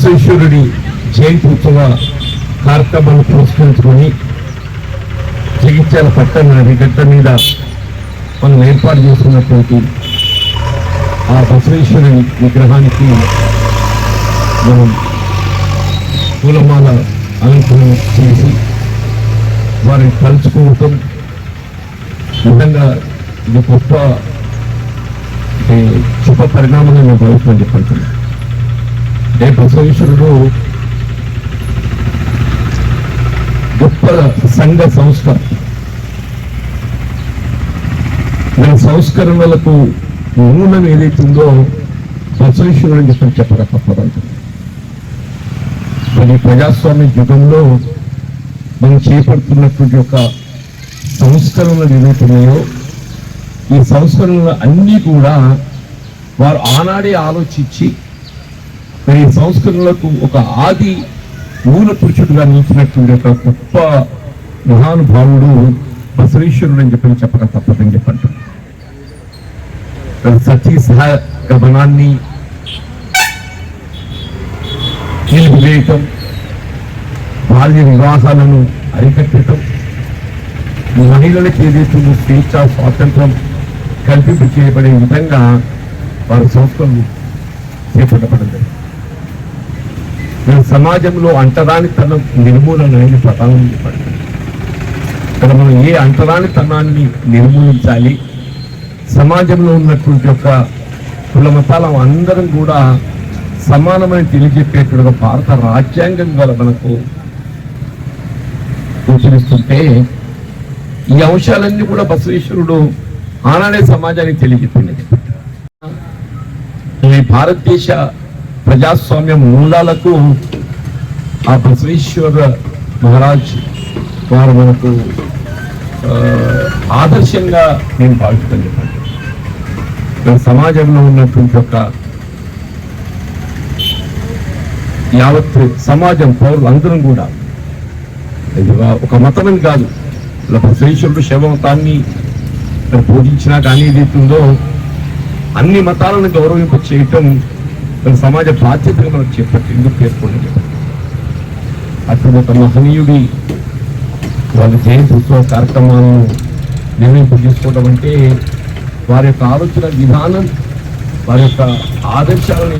బసవేశ్వరుడి జయంతి ఉత్సవ కార్యక్రమాన్ని పురస్కరించుకొని జగిత్యాల పట్టణ గట్ట మీద మనం ఏర్పాటు చేసుకున్నటువంటి ఆ బసవేశ్వరుని విగ్రహానికి మనం పూలమాల అలంకరణ చేసి వారిని తలుచుకోవటం నిజంగా ఇది గొప్ప శుభ పరిణామంగా నేను భావిస్తాను చెప్పంటున్నాను. అంటే బసవేశ్వరుడు గొప్ప సంఘ సంస్కరణ, దాని సంస్కరణలకు మూలం ఏదైతుందో బసవేశ్వరుడు అని చెప్పక తప్పదంటుంది. మరి ప్రజాస్వామ్య యుగంలో మనం చేపడుతున్నటువంటి ఒక సంస్కరణలు ఏదైతున్నాయో ఈ సంస్కరణలు అన్నీ కూడా వారు ఆనాడే ఆలోచించి మరి ఈ సంస్కరణలకు ఒక ఆది మూల పురుషుడుగా నిలిచినటువంటి ఒక గొప్ప మహానుభావుడు బసవేశ్వరుడు అని చెప్పక తప్పదని చెప్పంటారు. సతీ సహగమనాన్ని నిలిపివేయటం, బాల్య వివాహాలను అరికట్టడం, మహిళలకు ఏదైతుందో స్వేచ్ఛ స్వాతంత్రం కల్పింపు చేయబడే విధంగా వారి సంస్కరణలు చేపట్టబడింది. సమాజంలో అంటరానితనం నిర్మూలన అనేది ప్రధానం చెప్పండి. ఇక్కడ మనం ఏ అంటరానితనాన్ని నిర్మూలించాలి, సమాజంలో ఉన్నటువంటి ఒక కుల మతాల అందరం కూడా సమానమని తెలియజెప్పేటువంటి భారత రాజ్యాంగం గల మనకు గోచరిస్తుంటే ఈ అంశాలన్నీ కూడా బసవేశ్వరుడు ఆనాడే సమాజానికి తెలియజెప్పింది. ఈ భారతదేశ ప్రజాస్వామ్య మూలాలకు ఆ బసవేశ్వర మహారాజ్ వారు మనకు ఆదర్శంగా నేను భావిస్తాను చెప్పండి. సమాజంలో ఉన్నటువంటి ఒక యావత్ సమాజం పౌరులు అందరం కూడా ఒక మతమని కాదు, బసవేశ్వరుడు శైవమతాన్ని పూజించినా కానీ ఏదైతుందో అన్ని మతాలను గౌరవింప చేయటం సమాజ బాధ్యతగా మనకు చేపట్టి ఎందుకు పేర్కొంది. అప్పుడు ఒక మహనీయుడి వాళ్ళ జయంతి ఉత్సవ కార్యక్రమాలను నిర్వహింపు చేసుకోవడం అంటే వారి యొక్క ఆలోచన విధానం, వారి యొక్క ఆదర్శాలను